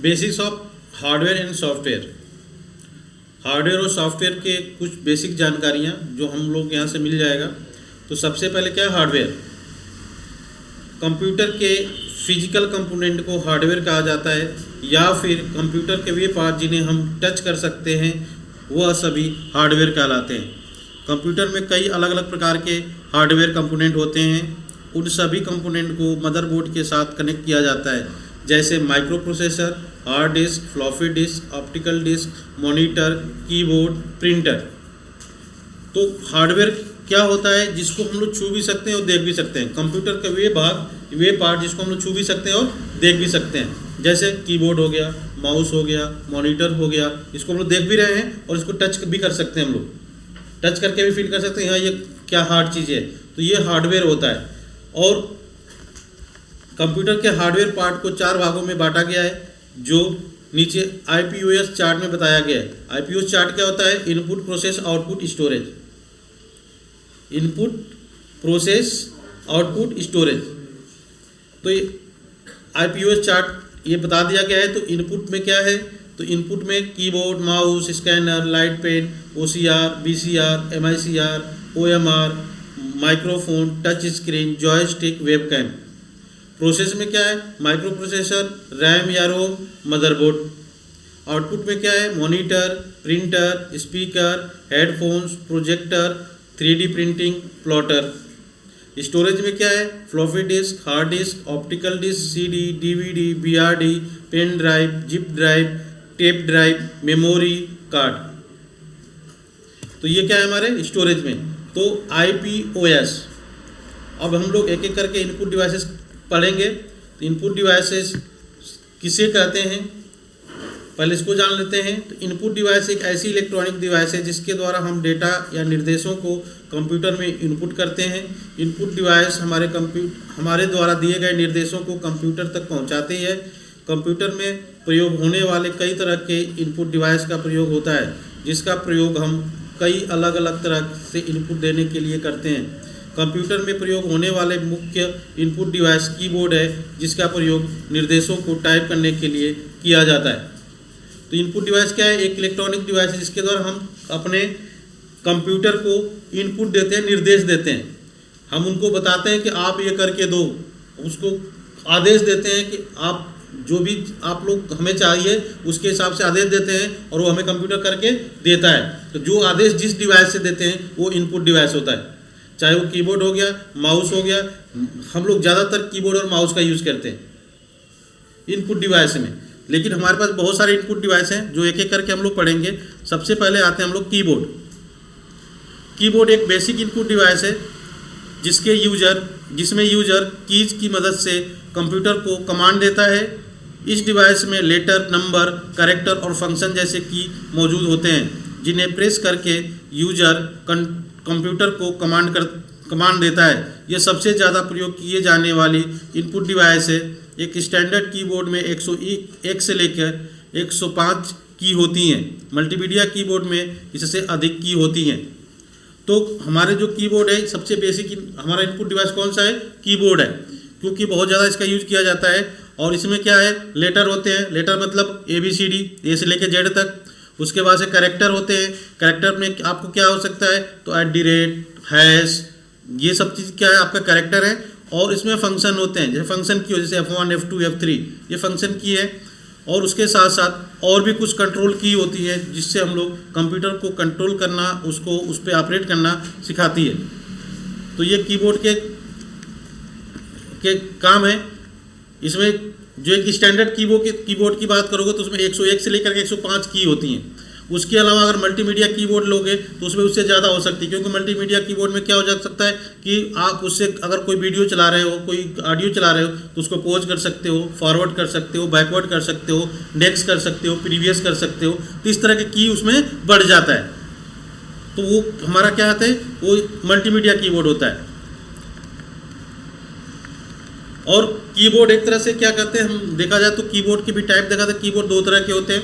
Basics of hardware and software. Hardware और software के कुछ बेसिक जानकारियाँ जो हम लोग यहाँ से मिल जाएगा। तो सबसे पहले क्या है हार्डवेयर। कंप्यूटर के फिजिकल कंपोनेंट को हार्डवेयर कहा जाता है, या फिर कंप्यूटर के वे पार्ट जिन्हें हम टच कर सकते हैं वह सभी हार्डवेयर कहलाते हैं। कंप्यूटर में कई अलग अलग प्रकार के हार्डवेयर कंपोनेंट होते हैं। उन सभी कंपोनेंट को मदरबोर्ड के साथ कनेक्ट किया जाता है, जैसे microprocessor, hard disk, floppy disk, optical disk, monitor, keyboard, printer. तो हार्डवेयर क्या होता है जिसको हम लोग छू भी सकते हैं और देख भी सकते हैं। कंप्यूटर के वे पार्ट जिसको हम लोग छू भी सकते हैं और देख भी सकते हैं, जैसे कीबोर्ड हो गया, माउस हो गया, मॉनिटर हो गया। इसको हम लोग देख भी रहे हैं और इसको टच भी कर सकते हैं। हम लोग टच करके भी फील कर सकते हैं हाँ ये क्या हार्ड चीज़ है। तो ये हार्डवेयर होता है। और कंप्यूटर के हार्डवेयर पार्ट को 4 भागों में बांटा गया है, जो नीचे आईपीओएस चार्ट में बताया गया है। आईपीओएस चार्ट क्या होता है? Input, process, output, storage. Input, process, output, storage. तो ये आईपीओएस चार्ट ये बता दिया गया है। तो इनपुट में क्या है? तो इनपुट में keyboard, mouse, scanner, light pen, OCR, BCR, MICR, OMR, microphone, touch screen, joystick, webcam. Process में क्या है? माइक्रो प्रोसेसर, रैम या रोम, मदरबोर्ड। आउटपुट में क्या है? Monitor, printer, speaker, headphones, projector, 3D printing, plotter. Storage में क्या है? Floppy disk, hard disk, optical disk, CD, DVD, BRD, pen drive, zip drive, tape drive, memory card. तो ये क्या है हमारे स्टोरेज में। तो आईपीओएस। अब हम लोग एक एक करके इनपुट डिवाइसेस पढ़ेंगे। तो इनपुट डिवाइसेस किसे कहते हैं पहले इसको जान लेते हैं। तो इनपुट डिवाइस एक ऐसी इलेक्ट्रॉनिक डिवाइस है जिसके द्वारा हम डेटा या निर्देशों को कंप्यूटर में इनपुट करते हैं। इनपुट डिवाइस हमारे द्वारा दिए गए निर्देशों को कंप्यूटर तक पहुंचाती है। कंप्यूटर में प्रयोग होने वाले कई तरह के इनपुट डिवाइस का प्रयोग होता है, जिसका प्रयोग हम कई अलग अलग तरह से इनपुट देने के लिए करते हैं। कंप्यूटर में प्रयोग होने वाले मुख्य इनपुट डिवाइस कीबोर्ड है, जिसका प्रयोग निर्देशों को टाइप करने के लिए किया जाता है। तो इनपुट डिवाइस क्या है? एक इलेक्ट्रॉनिक डिवाइस है जिसके द्वारा हम अपने कंप्यूटर को इनपुट देते हैं, निर्देश देते हैं। हम उनको बताते हैं कि आप ये करके दो, उसको आदेश देते हैं कि आप जो भी आप लोग हमें चाहिए उसके हिसाब से आदेश देते हैं और वो हमें कंप्यूटर करके देता है। तो जो आदेश जिस डिवाइस से देते हैं वो इनपुट डिवाइस होता है, चाहे वो कीबोर्ड हो गया, माउस हो गया। हम लोग ज़्यादातर कीबोर्ड और माउस का यूज़ करते हैं इनपुट डिवाइस में, लेकिन हमारे पास बहुत सारे इनपुट डिवाइस हैं जो एक एक करके हम लोग पढ़ेंगे। सबसे पहले आते हैं हम लोग कीबोर्ड। कीबोर्ड एक बेसिक इनपुट डिवाइस है जिसमें यूजर कीज की मदद से कंप्यूटर को कमांड देता है। इस डिवाइस में लेटर, नंबर, कैरेक्टर और फंक्शन जैसे की मौजूद होते हैं, जिन्हें प्रेस करके यूजर कंप्यूटर को कमांड देता है। यह सबसे ज़्यादा प्रयोग किए जाने वाली इनपुट डिवाइस है। एक स्टैंडर्ड कीबोर्ड में 101 से लेकर 105 की होती हैं। मल्टीमीडिया कीबोर्ड में इससे अधिक की होती हैं। तो हमारे जो कीबोर्ड है, सबसे बेसिक हमारा इनपुट डिवाइस कौन सा है? कीबोर्ड है, क्योंकि बहुत ज़्यादा इसका यूज किया जाता है। और इसमें क्या है? लेटर होते हैं। लेटर मतलब ABCD, ए से लेकर जेड तक। उसके बाद से कैरेक्टर होते हैं। कैरेक्टर में आपको क्या हो सकता है? तो @ हैश, ये सब चीज़ क्या है? आपका कैरेक्टर है। और इसमें फंक्शन होते हैं, जैसे फंक्शन की हो, जैसे F1, F2, F3, ये फंक्शन की है। और उसके साथ साथ और भी कुछ कंट्रोल की होती है, जिससे हम लोग कंप्यूटर को कंट्रोल करना, उसको उस पर ऑपरेट करना सिखाती है। तो ये कीबोर्ड के काम है। इसमें जो एक स्टैंडर्ड कीबोर्ड की बात करोगे तो उसमें 101 से लेकर 105 की होती हैं। उसके अलावा अगर मल्टीमीडिया कीबोर्ड लोगे तो उसमें उससे ज़्यादा हो सकती है, क्योंकि मल्टीमीडिया कीबोर्ड में क्या हो जा सकता है कि आप उससे अगर कोई वीडियो चला रहे हो, कोई ऑडियो चला रहे हो, तो उसको पॉज कर सकते हो, फॉरवर्ड कर सकते हो, बैकवर्ड कर सकते हो, नेक्स्ट कर सकते हो, प्रीवियस कर सकते हो। तो इस तरह के की उसमें बढ़ जाता है। तो वो हमारा क्या होता है? वो मल्टीमीडिया कीबोर्ड होता है। और कीबोर्ड एक तरह से क्या कहते हैं, हम देखा जाए तो कीबोर्ड के भी टाइप देखा था। कीबोर्ड 2 तरह के होते हैं,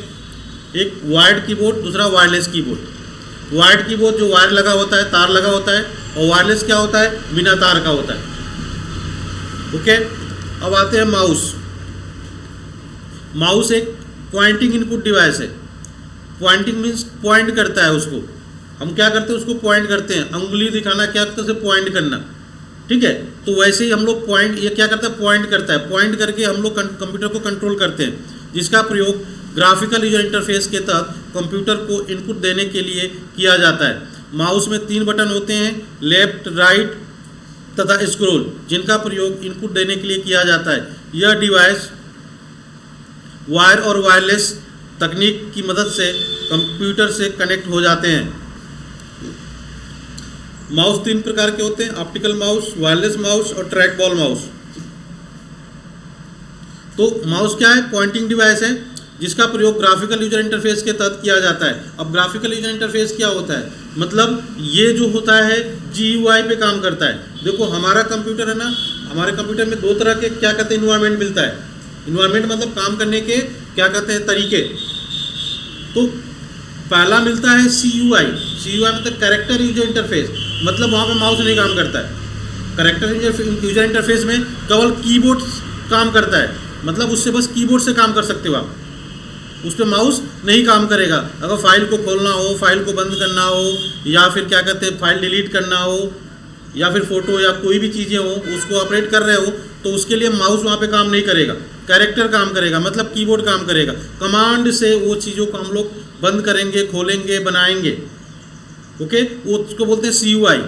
एक वायर्ड कीबोर्ड, दूसरा वायरलेस कीबोर्ड। वायर्ड कीबोर्ड जो वायर लगा होता है, तार लगा होता है, और वायरलेस क्या होता है? बिना तार का होता है। ओके, अब आते हैं माउस। माउस एक पॉइंटिंग इनपुट डिवाइस है। पॉइंटिंग मीन्स पॉइंट करता है उसको, हम क्या करते हैं उसको पॉइंट करते हैं, अंगुली दिखाना क्या करते हैं, पॉइंट करना, ठीक है। तो वैसे ही हम लोग पॉइंट, ये क्या करता है पॉइंट करता है, पॉइंट करके हम लोग कंप्यूटर को कंट्रोल करते हैं, जिसका प्रयोग ग्राफिकल यूजर इंटरफेस के तहत कंप्यूटर को इनपुट देने के लिए किया जाता है। माउस में 3 बटन होते हैं, लेफ्ट, राइट तथा स्क्रॉल, जिनका प्रयोग इनपुट देने के लिए किया जाता है। यह डिवाइस वायर और वायरलेस तकनीक की मदद से कंप्यूटर से कनेक्ट हो जाते हैं। माउस 3 प्रकार के होते हैं, ऑप्टिकल माउस, वायरलेस माउस और ट्रैक बॉल माउस। तो माउस क्या है, पॉइंटिंग डिवाइस है जिसका प्रयोग ग्राफिकल यूजर इंटरफेस के तहत किया जाता है। अब ग्राफिकल यूजर इंटरफेस क्या होता है, मतलब ये जो होता है GUI पे काम करता है। देखो हमारा कंप्यूटर है ना, हमारे कंप्यूटर में 2 तरह के क्या कहते हैं इन्वायरमेंट मिलता है। इन्वायरमेंट मतलब काम करने के क्या कहते हैं तरीके। तो पहला मिलता है CUI मतलब कैरेक्टर यूजर इंटरफेस, मतलब वहाँ पे माउस नहीं काम करता है। कैरेक्टर यूजर इंटरफेस में केवल कीबोर्ड काम करता है, मतलब उससे बस कीबोर्ड से काम कर सकते हो आप, उस पर माउस नहीं काम करेगा। अगर फाइल को खोलना हो, फाइल को बंद करना हो, या फिर क्या कहते हैं फाइल डिलीट करना हो, या फिर फोटो या कोई भी चीज़ें हो उसको ऑपरेट कर रहे हो, तो उसके लिए माउस वहाँ पे काम नहीं करेगा, कैरेक्टर काम करेगा, मतलब कीबोर्ड काम करेगा। कमांड से वो चीज़ों को हम लोग बंद करेंगे, खोलेंगे, बनाएंगे, ओके, वो उसको बोलते हैं CUI।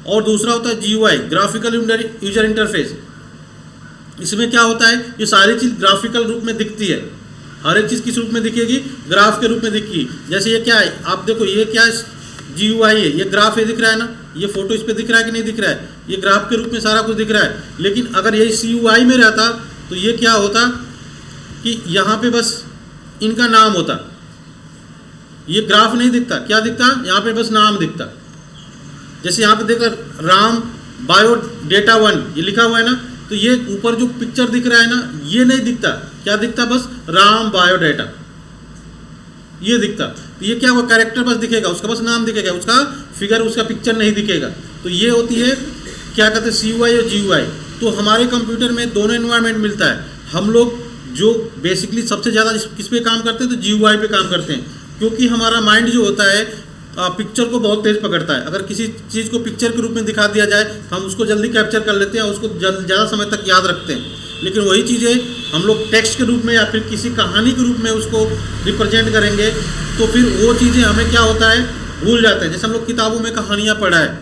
और दूसरा होता है GUI ग्राफिकल यूजर इंटरफेस। इसमें क्या होता है, ये सारी चीज़ ग्राफिकल रूप में दिखती है, हर एक चीज़ किस रूप में दिखेगी, ग्राफ के रूप में दिखेगी। जैसे ये क्या है, आप देखो ये क्या है, GUI है, ये ग्राफ है, दिख रहा है ना, ये फोटो इस पर दिख रहा है कि नहीं दिख रहा है, ये ग्राफ के रूप में सारा कुछ दिख रहा है। लेकिन अगर ये CUI में रहता तो ये क्या होता कि यहाँ पे बस इनका नाम होता, ये ग्राफ नहीं दिखता, क्या दिखता, यहाँ पे बस नाम दिखता। जैसे यहाँ पे देखो राम बायो डेटा 1 ये लिखा हुआ है ना, तो ये ऊपर जो पिक्चर दिख रहा है ना, ये नहीं दिखता, क्या दिखता, बस राम बायोडाटा ये दिखता। तो ये क्या हुआ, कैरेक्टर बस दिखेगा, उसका बस नाम दिखेगा, उसका फिगर, उसका पिक्चर नहीं दिखेगा। तो ये होती है क्या कहते हैं CUI और GUI। तो हमारे कंप्यूटर में दोनों एनवायरनमेंट मिलता है। हम लोग जो बेसिकली सबसे ज़्यादा किस पे काम करते हैं, तो GUI पे काम करते हैं, क्योंकि हमारा माइंड जो होता है पिक्चर को बहुत तेज़ पकड़ता है। अगर किसी चीज़ को पिक्चर के रूप में दिखा दिया जाए तो हम उसको जल्दी कैप्चर कर लेते हैं, उसको ज़्यादा समय तक याद रखते हैं। लेकिन वही चीज़ें हम लोग टेक्स्ट के रूप में या फिर किसी कहानी के रूप में उसको रिप्रेजेंट करेंगे, तो फिर वो चीज़ें हमें क्या होता है भूल जाते हैं। जैसे हम लोग किताबों में कहानियाँ पढ़ा है,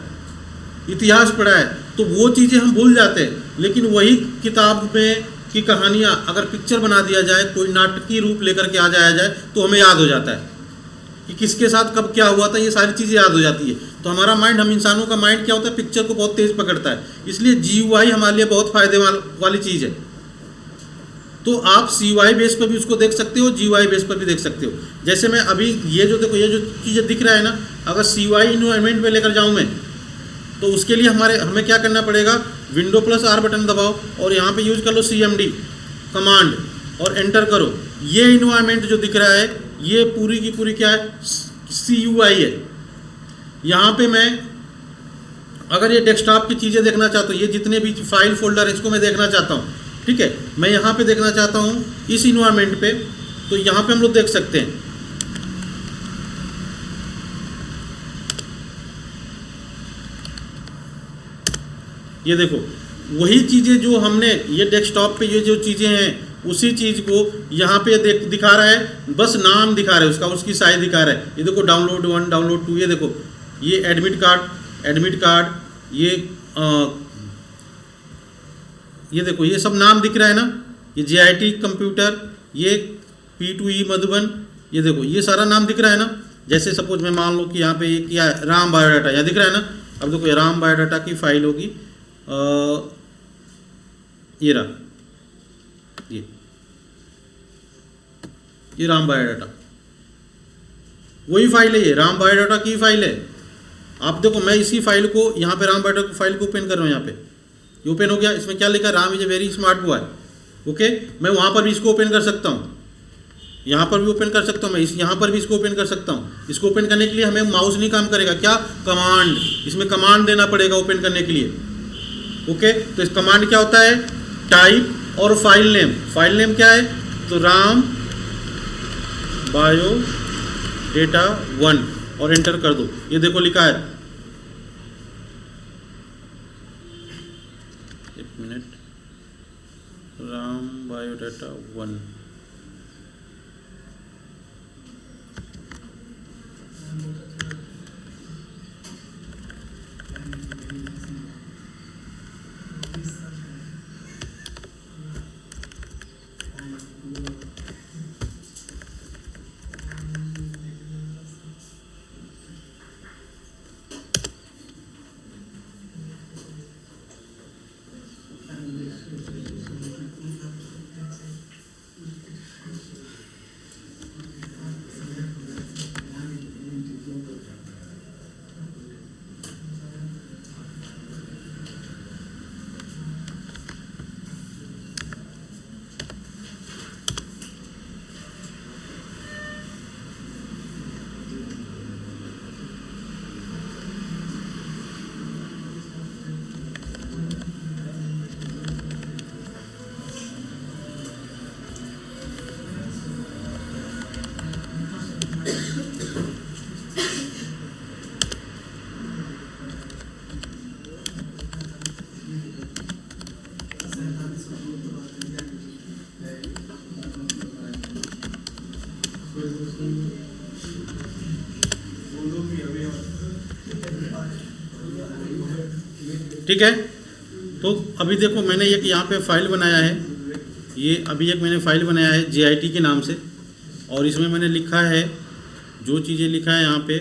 इतिहास पढ़ा है, तो वो चीज़ें हम भूल जाते हैं। लेकिन वही किताब में की कहानियाँ अगर पिक्चर बना दिया जाए, कोई नाटकीय रूप लेकर के आ जाया जाए, तो हमें याद हो जाता है कि किसके साथ कब क्या हुआ था, ये सारी चीज़ें याद हो जाती है। तो हमारा माइंड, हम इंसानों का माइंड क्या होता है, पिक्चर को बहुत तेज़ पकड़ता है। इसलिए GUI हमारे लिए बहुत फ़ायदे वाली चीज़ है। तो आप CUI बेस पर भी उसको देख सकते हो, GUI बेस पर भी देख सकते हो। जैसे मैं अभी ये जो देखो, ये जो चीज़ें दिख रहा है ना, अगर CUI इन्वायरमेंट में लेकर जाऊँ मैं, तो उसके लिए हमें क्या करना पड़ेगा, Windows+R बटन दबाओ और यहाँ पे यूज़ कर लो CMD कमांड और एंटर करो। ये इन्वायरमेंट जो दिख रहा है, ये पूरी की पूरी क्या है, CUI है। यहाँ पे मैं अगर ये डेस्कटॉप की चीज़ें देखना चाहता हूँ, ये जितने भी फाइल फोल्डर है इसको मैं देखना चाहता हूँ, ठीक है, मैं यहाँ पे देखना चाहता हूँ इस इन्वायरमेंट पे, तो यहाँ पे हम लोग देख सकते हैं। ये देखो वही चीज़ें जो हमने ये डेस्कटॉप पे ये जो चीज़ें हैं, उसी चीज़ को यहाँ पे दिखा रहा है, बस नाम दिखा रहा है उसका, उसकी साइज दिखा रहा है। ये देखो डाउनलोड 1, डाउनलोड 2, ये देखो ये एडमिट कार्ड, ये देखो ये सब नाम दिख रहा है ना, ये JIT कंप्यूटर, ये P2E मधुबन, ये देखो ये सारा नाम दिख रहा है ना। जैसे सपोज मैं मान लो कि यहाँ पे ये क्या है, राम बायोडाटा, यहाँ दिख रहा है ना। अब देखो ये राम बायोडाटा की फाइल होगी, ये रहा, ये राम बायोडाटा, वही फाइल है, ये राम बायोडाटा की फाइल है। आप देखो मैं इसी फाइल को यहाँ पे राम बायोडाटा फाइल को ओपन कर रहा हूँ, यहाँ पे ये ओपन हो गया। इसमें क्या लिखा, Ram is a very smart boy, okay. मैं वहाँ पर भी इसको ओपन कर सकता हूँ, यहाँ पर भी ओपन कर सकता हूँ, मैं यहाँ पर भी इसको ओपन कर सकता हूँ। इसको ओपन करने के लिए हमें माउस नहीं काम करेगा, क्या, कमांड, इसमें कमांड देना पड़ेगा ओपन करने के लिए, ओके। तो इस कमांड क्या होता है, टाइप और फाइल नेम क्या है, तो राम बायो डेटा 1 और एंटर कर दो। ये देखो लिखा है, एक मिनट, राम बायोडाटा 1। ठीक है। तो अभी देखो मैंने एक यहाँ पे फाइल बनाया है, ये अभी एक मैंने फाइल बनाया है JIT के नाम से, और इसमें मैंने लिखा है जो चीज़ें लिखा है यहाँ पे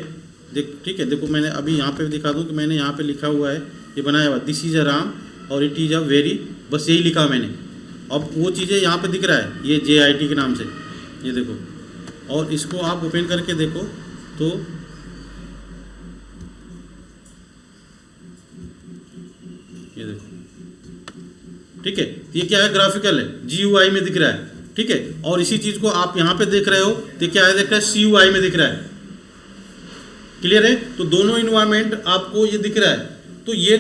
देख, ठीक है। देखो मैंने अभी यहाँ पे दिखा दूँ कि मैंने यहाँ पे लिखा हुआ है, ये बनाया हुआ दिस इज़ अ राम और इट इज़ अ वेरी, बस यही लिखा मैंने। अब वो चीज़ें यहाँ पे दिख रहा है, ये JIT के नाम से, ये देखो, और इसको आप ओपन करके देखो तो ये देखो, ठीक है। ये क्या है, ग्राफिकल है, GUI में दिख रहा है, ठीक है। और इसी चीज़ को आप यहाँ पे देख रहे हो तो क्या है, देख रहा है CUI में दिख रहा है, क्लियर है। तो दोनों इन्वायरमेंट आपको ये दिख रहा है। तो ये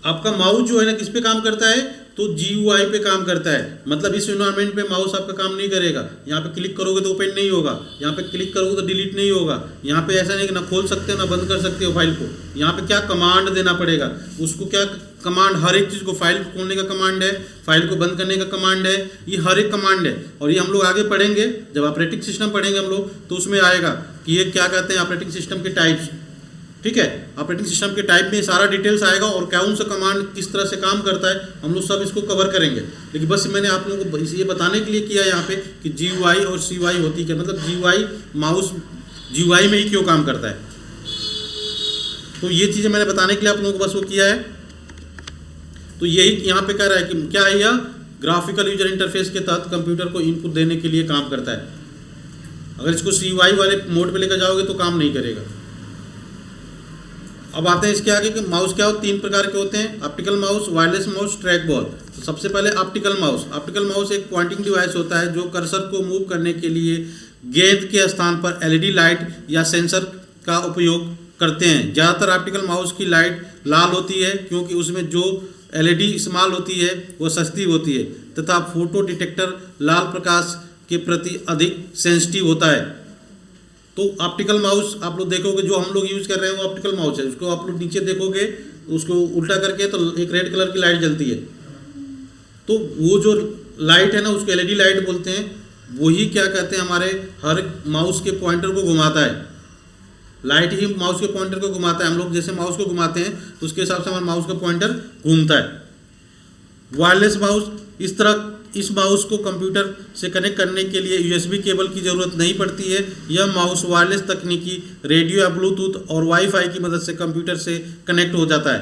आपका माउस जो है ना किस पे काम करता है, तो GUI पे काम करता है। मतलब इस इन्वायरमेंट पे माउस आपका काम नहीं करेगा। यहाँ पे क्लिक करोगे तो ओपन नहीं होगा, यहाँ पे क्लिक करोगे तो डिलीट नहीं होगा, यहाँ पे ऐसा नहीं कि ना खोल सकते हो ना बंद कर सकते हो फाइल को। यहाँ पे क्या कमांड देना पड़ेगा उसको, क्या कमांड, हर एक चीज़ को, फाइल को खोलने का कमांड है, फाइल को बंद करने का कमांड है, ये हर एक कमांड है। और ये हम लोग आगे पढ़ेंगे, जब ऑपरेटिंग सिस्टम पढ़ेंगे हम लोग तो उसमें आएगा कि ये क्या कहते हैं ऑपरेटिंग सिस्टम के टाइप्स, ठीक है। ऑपरेटिंग सिस्टम के टाइप में सारा डिटेल्स आएगा और कौन सा कमांड किस तरह से काम करता है, हम लोग सब इसको कवर करेंगे। लेकिन बस मैंने आप लोगों को ये बताने के लिए किया यहाँ पे कि GUI और CUI होती है, मतलब GUI माउस GUI में ही क्यों काम करता है। तो ये चीज़ें मैंने बताने के लिए आप लोगों को बस वो किया है। तो यही यहाँ पे कह रहा है कि क्या है, यह ग्राफिकल यूजर इंटरफेस के तहत कंप्यूटर को इनपुट देने के लिए काम करता है। अगर इसको CUI वाले मोड पे लेकर जाओगे तो काम नहीं करेगा। अब आते हैं इसके आगे कि माउस क्या हो, 3 प्रकार के होते हैं, optical mouse, wireless mouse, track ball. तो सबसे पहले ऑप्टिकल माउस। ऑप्टिकल माउस एक पॉइंटिंग डिवाइस होता है जो कर्सर को मूव करने के लिए गेंद के स्थान पर LED लाइट या सेंसर का उपयोग करते हैं। ज़्यादातर ऑप्टिकल माउस की लाइट लाल होती है क्योंकि उसमें जो LED इस्तेमाल होती है वो सस्ती होती है तथा फोटो डिटेक्टर लाल प्रकाश के प्रति अधिक सेंसिटिव होता है। तो ऑप्टिकल माउस आप लोग देखोगे जो हम लोग यूज़ कर रहे हैं वो ऑप्टिकल माउस है। उसको आप लोग नीचे देखोगे, उसको उल्टा करके तो एक रेड कलर की लाइट जलती है। तो वो जो लाइट है ना उसको LED लाइट बोलते हैं। वही क्या कहते हैं, हमारे हर माउस के पॉइंटर को घुमाता है। लाइट ही माउस के पॉइंटर को घुमाता है। हम लोग जैसे माउस को घुमाते हैं तो उसके हिसाब से हमारा माउस का पॉइंटर घूमता है। वायरलेस माउस, इस माउस को कंप्यूटर से कनेक्ट करने के लिए USB केबल की ज़रूरत नहीं पड़ती है। यह माउस वायरलेस तकनीकी, रेडियो या ब्लूटूथ और वाईफाई की मदद से कंप्यूटर से कनेक्ट हो जाता है।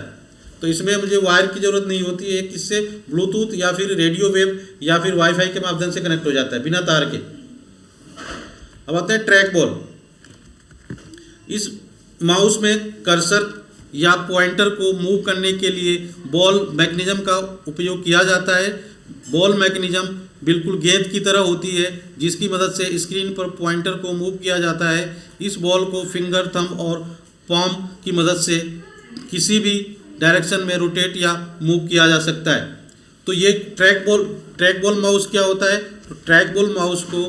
तो इसमें मुझे वायर की ज़रूरत नहीं होती है, किससे, ब्लूटूथ या फिर रेडियो वेव या फिर वाईफाई के माध्यम से कनेक्ट हो जाता है बिना तार के। अब आते हैं ट्रैक बॉल। इस माउस में कर्सर या पॉइंटर को मूव करने के लिए बॉल मैकेनिज्म का उपयोग किया जाता है। बॉल मैकेनिज्म बिल्कुल गेंद की तरह होती है जिसकी मदद से स्क्रीन पर पॉइंटर को मूव किया जाता है। इस बॉल को फिंगर, थंब और पॉम की मदद से किसी भी डायरेक्शन में रोटेट या मूव किया जा सकता है। तो ये ट्रैक बॉल माउस क्या होता है, तो ट्रैक बॉल माउस को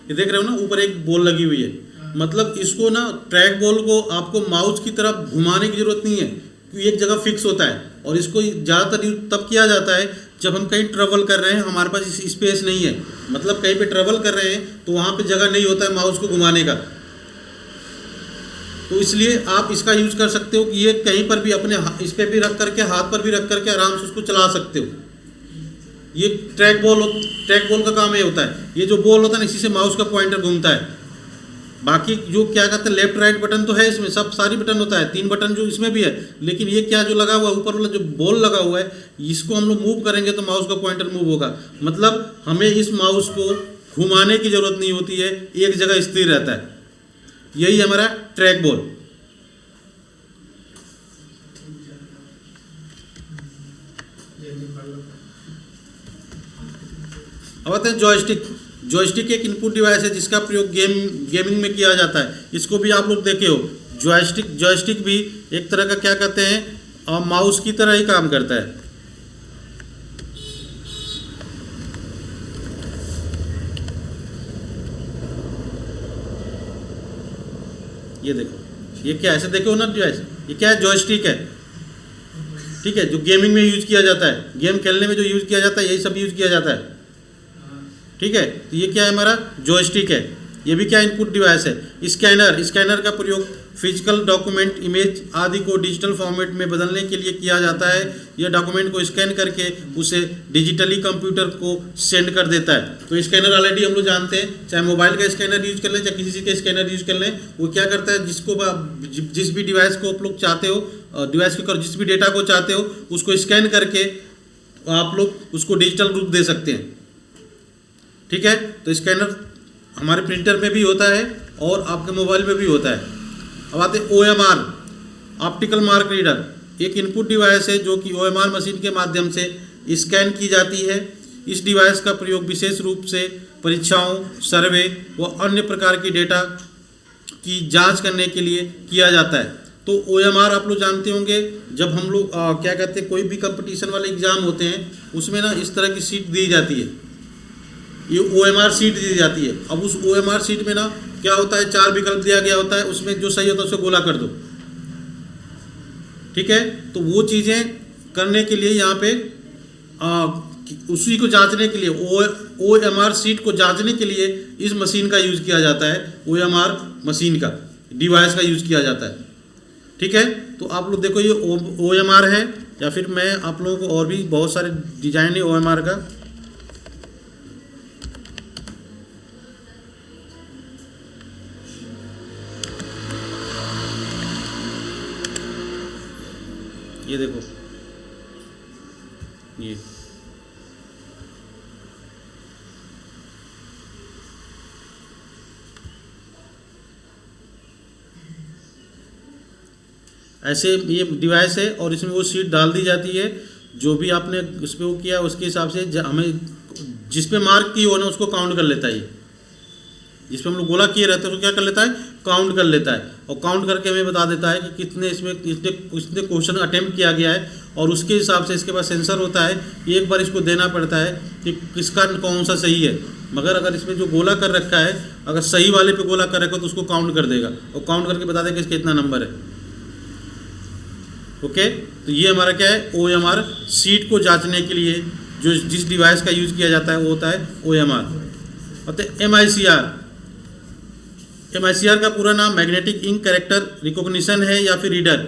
ये देख रहे हो ना, ऊपर एक बॉल लगी हुई है, मतलब इसको ना ट्रैक बॉल को आपको माउस की तरफ घुमाने की जरूरत नहीं है, क्योंकि एक जगह फिक्स होता है। और इसको ज़्यादातर यूज तब किया जाता है जब हम कहीं ट्रेवल कर रहे हैं, हमारे पास स्पेस नहीं है, मतलब कहीं पे ट्रेवल कर रहे हैं तो वहाँ पे जगह नहीं होता है माउस को घुमाने का, तो इसलिए आप इसका यूज कर सकते हो कि ये कहीं पर भी अपने इस पे भी रख करके, हाथ पर भी रख करके आराम से उसको चला सकते हो। ये ट्रैक बॉल का काम ये होता है, ये जो बॉल होता है ना इसी से माउस का पॉइंटर घूमता है। बाकी जो क्या कहते हैं लेफ्ट राइट बटन तो है इसमें, सब सारी बटन होता है, 3 बटन जो इसमें भी है, लेकिन ये क्या जो लगा हुआ है ऊपर वाला जो बॉल लगा हुआ है, इसको हम लोग मूव करेंगे तो माउस का पॉइंटर मूव होगा, मतलब हमें इस माउस को घुमाने की जरूरत नहीं होती है, एक जगह स्थिर रहता है। यही हमारा ट्रैक बॉल। अब आते हैं जॉयस्टिक। जॉयस्टिक एक इनपुट डिवाइस है जिसका प्रयोग गेमिंग में किया जाता है। इसको भी आप लोग देखे हो, जॉयस्टिक भी एक तरह का क्या कहते हैं माउस की तरह ही काम करता है। ये देखो, ये क्या ऐसे देखो ना डिवाइस, ये क्या है, जॉयस्टिक है, ठीक है, जो गेमिंग में यूज किया जाता है, गेम खेलने में जो यूज किया जाता है यही सब यूज किया जाता है, ठीक है। तो ये क्या है, हमारा जॉयस्टिक है। ये भी क्या इनपुट डिवाइस है। स्कैनर का प्रयोग फिजिकल डॉक्यूमेंट, इमेज आदि को डिजिटल फॉर्मेट में बदलने के लिए किया जाता है। यह डॉक्यूमेंट को स्कैन करके उसे डिजिटली कंप्यूटर को सेंड कर देता है। तो स्कैनर ऑलरेडी हम लोग जानते हैं, चाहे मोबाइल का स्कैनर यूज कर लें, चाहे किसी चीज़ का स्कैनर यूज कर लें, वो क्या करता है, जिस भी डिवाइस को आप लोग चाहते हो, डिवाइस के जिस भी डेटा को चाहते हो उसको स्कैन करके आप लोग उसको डिजिटल रूप दे सकते हैं, ठीक है। तो स्कैनर हमारे प्रिंटर में भी होता है और आपके मोबाइल में भी होता है। अब आते हैं OMR, ऑप्टिकल मार्क रीडर। एक इनपुट डिवाइस है जो कि OMR मशीन के माध्यम से स्कैन की जाती है। इस डिवाइस का प्रयोग विशेष रूप से परीक्षाओं, सर्वे व अन्य प्रकार की डेटा की जांच करने के लिए किया जाता है। तो OMR आप लोग जानते होंगे, जब हम लोग क्या कहते हैं, कोई भी कंपटीशन वाले एग्जाम होते हैं उसमें ना इस तरह की सीट दी जाती है, ये OMR सीट दी जाती है। अब उस OMR सीट में ना क्या होता है, 4 विकल्प दिया गया होता है, उसमें जो सही होता है उसे गोला कर दो, ठीक है। तो वो चीज़ें करने के लिए यहाँ पे उसी को जांचने के लिए OMR सीट को जांचने के लिए इस मशीन का यूज़ किया जाता है, OMR मशीन का, डिवाइस का यूज़ किया जाता है, ठीक है। तो आप लोग देखो, ये OMR है, या फिर मैं आप लोगों को और भी बहुत सारे डिजाइन है OMR का। ये देखो, ये ऐसे ये डिवाइस है और इसमें वो सीट डाल दी जाती है। जो भी आपने उस पर वो किया उसके हिसाब से हमें जिस पे मार्क की हो ना उसको काउंट कर लेता है। जिस पे हम लोग गोला किए रहते हैं उसको क्या कर लेता है, काउंट कर लेता है, और काउंट करके हमें बता देता है कि कितने इसमें कितने क्वेश्चन अटेम्प्ट किया गया है। और उसके हिसाब से इसके पास सेंसर होता है, एक बार इसको देना पड़ता है कि किसका कौन सा सही है। मगर अगर इसमें जो गोला कर रखा है, अगर सही वाले पे गोला कर रखा है तो उसको काउंट कर देगा और काउंट करके बता देगा इसका इतना नंबर है, ओके। तो ये हमारा क्या है, OMR सीट को जांचने के लिए जो जिस डिवाइस का यूज़ किया जाता है वो होता है OMR। और MICR का पूरा नाम मैग्नेटिक इंक कैरेक्टर रिकॉग्निशन है या फिर रीडर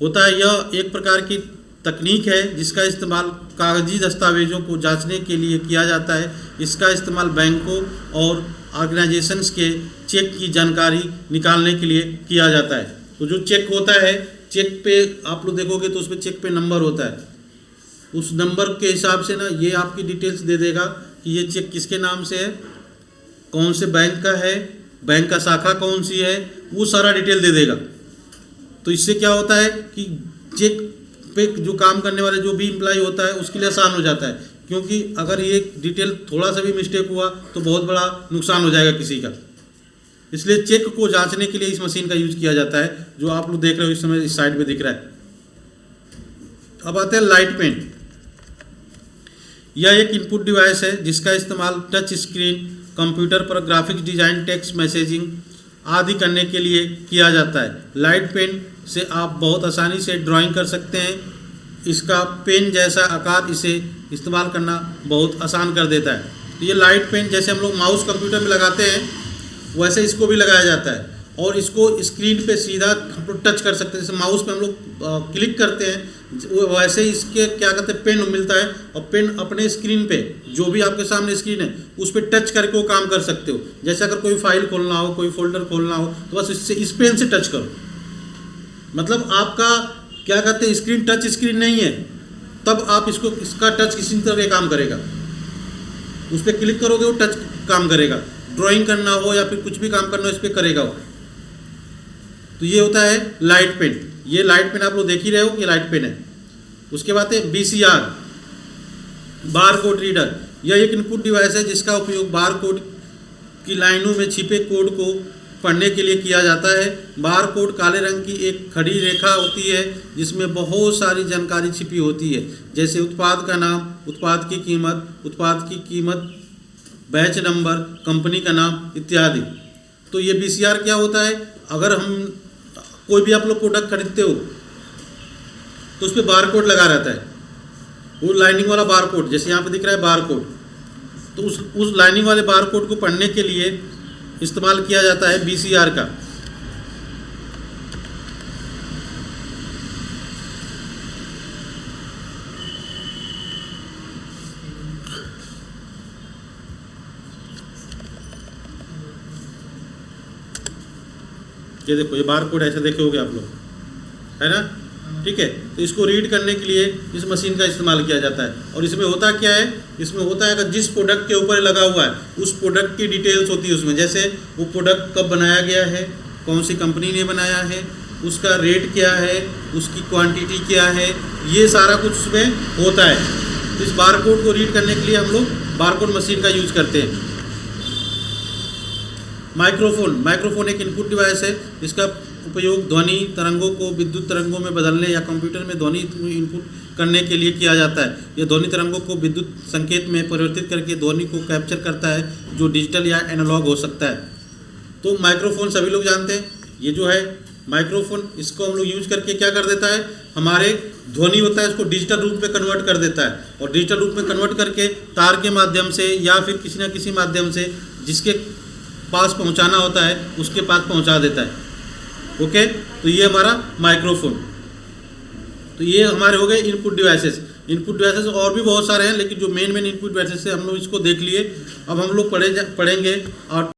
होता है। यह एक प्रकार की तकनीक है जिसका इस्तेमाल कागजी दस्तावेजों को जांचने के लिए किया जाता है। इसका इस्तेमाल बैंकों और ऑर्गेनाइजेशंस के चेक की जानकारी निकालने के लिए किया जाता है। तो जो चेक होता है, चेक पे आप लोग देखोगे तो उस पर चेक पे नंबर होता है, उस नंबर के हिसाब से ना ये आपकी डिटेल्स दे देगा कि ये चेक किसके नाम से है, कौन से बैंक का है, बैंक का शाखा कौन सी है, वो सारा डिटेल दे देगा। तो इससे क्या होता है कि चेक पे जो काम करने वाले जो भी एम्प्लॉय होता है उसके लिए आसान हो जाता है, क्योंकि अगर ये डिटेल थोड़ा सा भी मिस्टेक हुआ तो बहुत बड़ा नुकसान हो जाएगा किसी का। इसलिए चेक को जांचने के लिए इस मशीन का यूज किया जाता है, जो आप लोग देख रहे हो इस समय इस साइड पे दिख रहा है। अब आते हैं लाइट पेन। यह एक इनपुट डिवाइस है जिसका इस्तेमाल टच स्क्रीन कंप्यूटर पर ग्राफिक्स डिजाइन, टेक्स्ट मैसेजिंग आदि करने के लिए किया जाता है। लाइट पेन से आप बहुत आसानी से ड्राइंग कर सकते हैं। इसका पेन जैसा आकार इसे इस्तेमाल करना बहुत आसान कर देता है। तो ये लाइट पेन जैसे हम लोग माउस कंप्यूटर में लगाते हैं वैसे इसको भी लगाया जाता है और इसको स्क्रीन पे सीधा हम लोग टच कर सकते हैं। जैसे माउस पे हम लोग क्लिक करते हैं वैसे इसके क्या कहते हैं पेन मिलता है और पेन अपने स्क्रीन पे जो भी आपके सामने स्क्रीन है उस पर टच करके वो काम कर सकते हो। जैसे अगर कोई फाइल खोलना हो, कोई फोल्डर खोलना हो तो बस इससे इस पेन से टच करो। मतलब आपका क्या कहते हैं स्क्रीन टच स्क्रीन नहीं है, तब आप इसका टच किसी तरह काम करेगा। उस पर क्लिक करोगे वो टच काम करेगा। ड्राइंग करना हो या फिर कुछ भी काम करना हो इस पर करेगा वो। तो ये होता है लाइट पेन। ये लाइट पेन आप लोग देख ही रहे हो कि लाइट पेन है। उसके बाद है BCR, बार कोड रीडर। यह एक इनपुट डिवाइस है जिसका उपयोग बार कोड की लाइनों में छिपे कोड को पढ़ने के लिए किया जाता है। बार कोड काले रंग की एक खड़ी रेखा होती है जिसमें बहुत सारी जानकारी छिपी होती है, जैसे उत्पाद का नाम, उत्पाद की कीमत, बैच नंबर, कंपनी का नाम इत्यादि। तो ये BCR क्या होता है, अगर हम कोई भी आप लोग प्रोडक्ट खरीदते हो तो उस पर बार कोड लगा रहता है, वो लाइनिंग वाला बार कोड, जैसे यहाँ पे दिख रहा है बार कोड। तो उस लाइनिंग वाले बार कोड को पढ़ने के लिए इस्तेमाल किया जाता है BCR का। ये देखो ये बार कोड ऐसे देखे होगे आप लोग, है ना, ठीक है। तो इसको रीड करने के लिए इस मशीन का इस्तेमाल किया जाता है। और इसमें होता क्या है, इसमें होता है अगर जिस प्रोडक्ट के ऊपर लगा हुआ है उस प्रोडक्ट की डिटेल्स होती है उसमें, जैसे वो प्रोडक्ट कब बनाया गया है, कौन सी कंपनी ने बनाया है, उसका रेट क्या है, उसकी क्वांटिटी क्या है, ये सारा कुछ उसमें होता है। तो इस बार कोड को रीड करने के लिए हम लोग बार कोड मशीन का यूज करते हैं। माइक्रोफोन एक इनपुट डिवाइस है जिसका उपयोग ध्वनि तरंगों को विद्युत तरंगों में बदलने या कंप्यूटर में ध्वनि इनपुट करने के लिए किया जाता है। यह ध्वनि तरंगों को विद्युत संकेत में परिवर्तित करके ध्वनि को कैप्चर करता है जो डिजिटल या एनालॉग हो सकता है। तो माइक्रोफोन सभी लोग जानते हैं। ये जो है माइक्रोफोन, इसको हम लोग यूज करके क्या कर देता है, हमारे ध्वनि होता है इसको डिजिटल रूप में कन्वर्ट कर देता है और डिजिटल रूप में कन्वर्ट करके तार के माध्यम से या फिर किसी न किसी माध्यम से जिसके पास पहुंचाना होता है उसके पास पहुंचा देता है। ओके, तो ये हमारा माइक्रोफोन। तो ये हमारे हो गए इनपुट डिवाइसेस। इनपुट डिवाइसेस और भी बहुत सारे हैं लेकिन जो मेन इनपुट डिवाइसेस है हम लोग इसको देख लिए। अब हम लोग पढ़ेंगे और